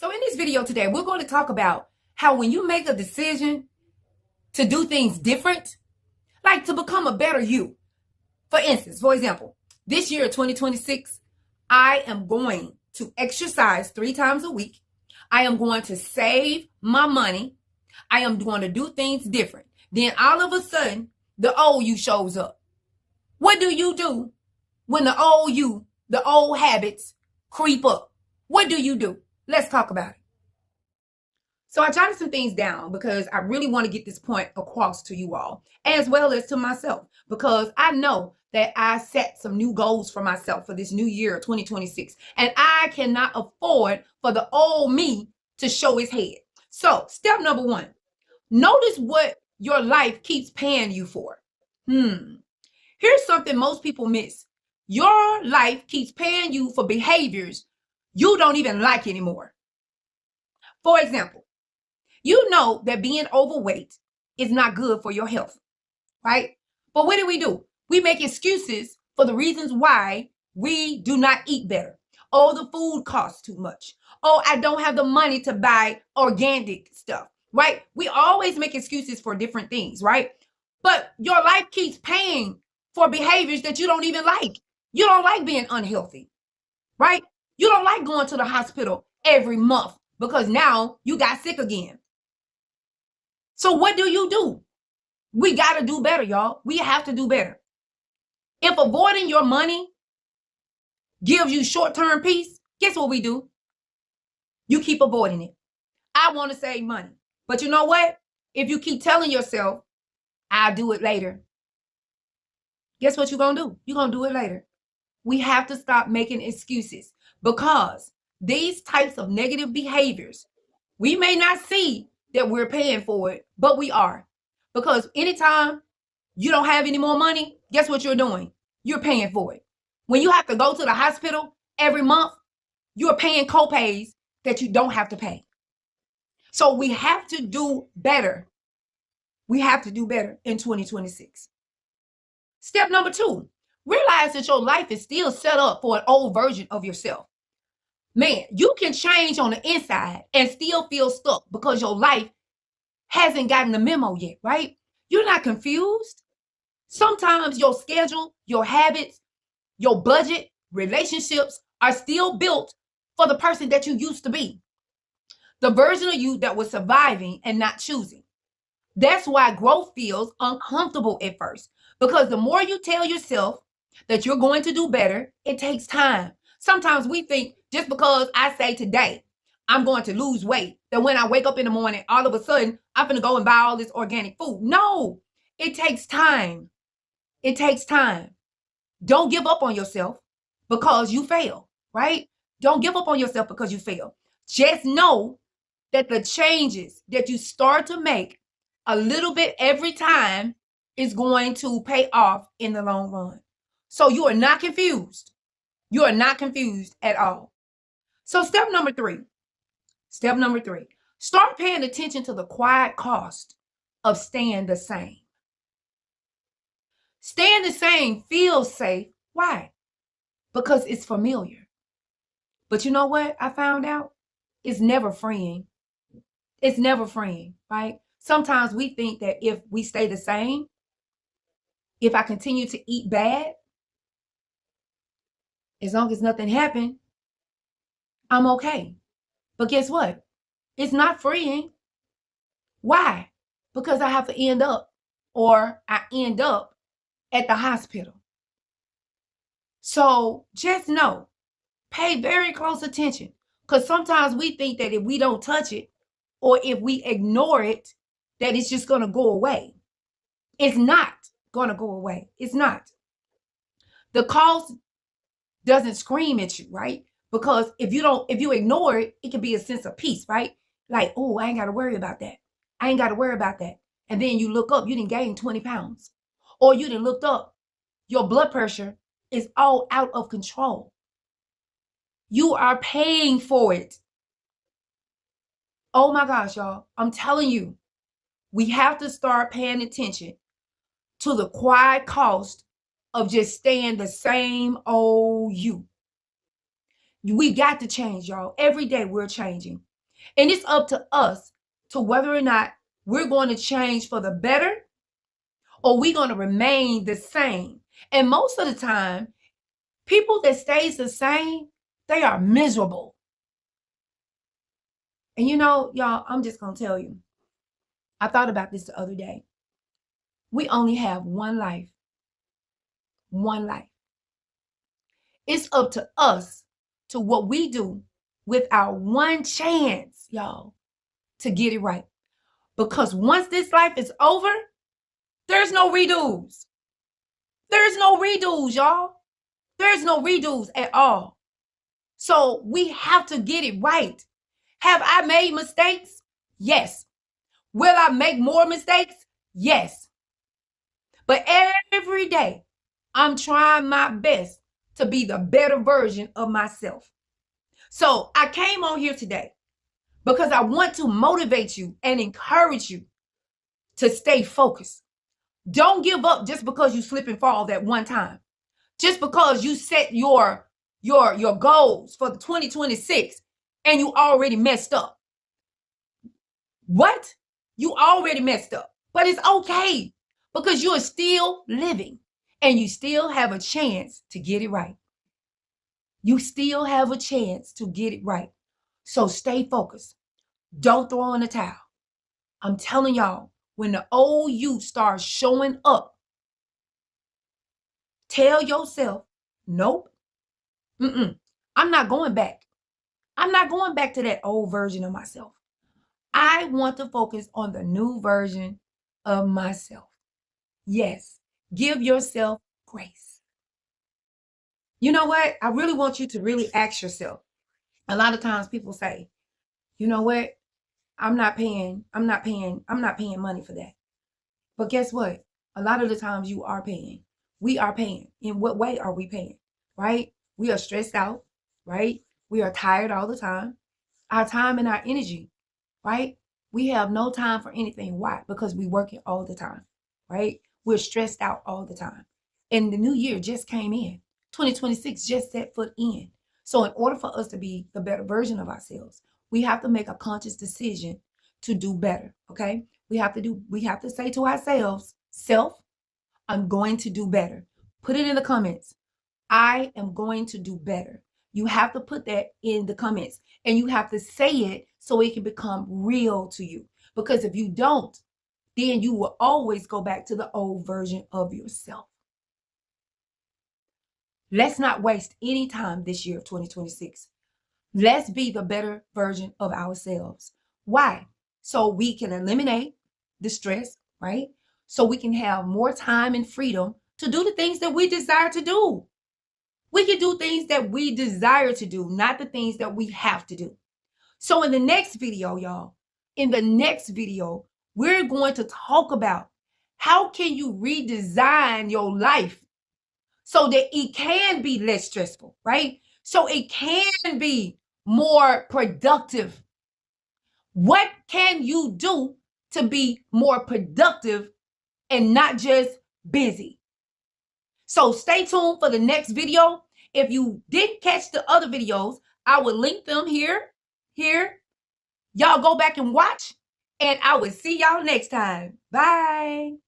So in this video today, we're going to talk about how when you make a decision to do things different, like to become a better you. For instance, for example, this year, 2026, I am going to exercise 3 times a week. I am going to save my money. I am going to do things different. Then all of a sudden, the old you shows up. What do you do when the old you, the old habits creep up? What do you do? Let's talk about it. So I jotted some things down because I really want to get this point across to you all, as well as to myself, because I know that I set some new goals for myself for this new year, 2026, and I cannot afford for the old me to show his head. So step number 1, notice what your life keeps paying you for. Here's something most people miss. Your life keeps paying you for behaviors you don't even like anymore. For example, you know that being overweight is not good for your health, right? But what do? We make excuses for the reasons why we do not eat better. Oh, the food costs too much. Oh, I don't have the money to buy organic stuff, right? We always make excuses for different things, right? But your life keeps paying for behaviors that you don't even like. You don't like being unhealthy, right? You don't like going to the hospital every month because now you got sick again. So what do? We got to do better, y'all. We have to do better. If avoiding your money gives you short-term peace, guess what we do? You keep avoiding it. I want to save money. But you know what? If you keep telling yourself, I'll do it later, guess what you're going to do? You're going to do it later. We have to stop making excuses because these types of negative behaviors, we may not see that we're paying for it, but we are. Because anytime you don't have any more money, guess what you're doing? You're paying for it. When you have to go to the hospital every month, you're paying copays that you don't have to pay. So we have to do better. We have to do better in 2026. Step number 2, realize that your life is still set up for an old version of yourself. Man, you can change on the inside and still feel stuck because your life hasn't gotten the memo yet, right? You're not confused. Sometimes your schedule, your habits, your budget, relationships are still built for the person that you used to be. The version of you that was surviving and not choosing. That's why growth feels uncomfortable at first, because the more you tell yourself that you're going to do better, it takes time. Sometimes we think just because I say today, I'm going to lose weight, that when I wake up in the morning, all of a sudden, I'm going to go and buy all this organic food. No, it takes time. It takes time. Don't give up on yourself because you fail, right? Don't give up on yourself because you fail. Just know that the changes that you start to make a little bit every time is going to pay off in the long run. So you are not confused. You are not confused at all. So step number 3, start paying attention to the quiet cost of staying the same. Staying the same feels safe. Why? Because it's familiar. But you know what I found out? It's never freeing. It's never freeing, right? Sometimes we think that if we stay the same, if I continue to eat bad, as long as nothing happened, I'm okay. But guess what? It's not freeing. Why? Because I have to end up at the hospital. So just know, pay very close attention, because sometimes we think that if we don't touch it or if we ignore it, that it's just going to go away. It's not going to go away. It's not. The cost doesn't scream at you, right? Because if you ignore it, it can be a sense of peace, right? Like, oh, I ain't got to worry about that. I ain't got to worry about that. And then you look up, you didn't gain 20 pounds. Or you didn't look up, your blood pressure is all out of control. You are paying for it. Oh my gosh, y'all. I'm telling you, we have to start paying attention to the quiet cost of just staying the same old you. We got to change, y'all. Every day we're changing. And it's up to us to whether or not we're going to change for the better or we're going to remain the same. And most of the time, people that stays the same, they are miserable. And you know, y'all, I'm just going to tell you, I thought about this the other day. We only have one life. One life. It's up to us to what we do with our one chance, y'all, to get it right. Because once this life is over, there's no redos. There's no redos, y'all. There's no redos at all. So we have to get it right. Have I made mistakes? Yes. Will I make more mistakes? Yes. But every day, I'm trying my best to be the better version of myself. So I came on here today because I want to motivate you and encourage you to stay focused. Don't give up just because you slip and fall that one time. Just because you set your goals for the 2026 and you already messed up. What? You already messed up. But it's okay because you are still living and you still have a chance to get it right. You still have a chance to get it right. So stay focused. Don't throw in the towel. I'm telling y'all, when the old you starts showing up, tell yourself, nope, I'm not going back. I'm not going back to that old version of myself. I want to focus on the new version of myself. Yes, give yourself grace. You know what? I really want you to really ask yourself. A lot of times people say, you know what? I'm not paying money for that. But guess what? A lot of the times you are paying. We are paying. In what way are we paying? Right? We are stressed out, right? We are tired all the time. Our time and our energy, right? We have no time for anything. Why? Because we working all the time, right? We're stressed out all the time. And the new year just came in. 2026 just set foot in. So in order for us to be the better version of ourselves, we have to make a conscious decision to do better, okay? We have to say to ourselves, self, I'm going to do better. Put it in the comments. I am going to do better. You have to put that in the comments and you have to say it so it can become real to you. Because if you don't, then you will always go back to the old version of yourself. Let's not waste any time this year of 2026. Let's be the better version of ourselves. Why? So we can eliminate the stress, right? So we can have more time and freedom to do the things that we desire to do. We can do things that we desire to do, not the things that we have to do. So in the next video, y'all, we're going to talk about how can you redesign your life so that it can be less stressful, right? So it can be more productive. What can you do to be more productive and not just busy? So stay tuned for the next video. If you didn't catch the other videos, I will link them here. Y'all go back and watch, and I will see y'all next time. Bye.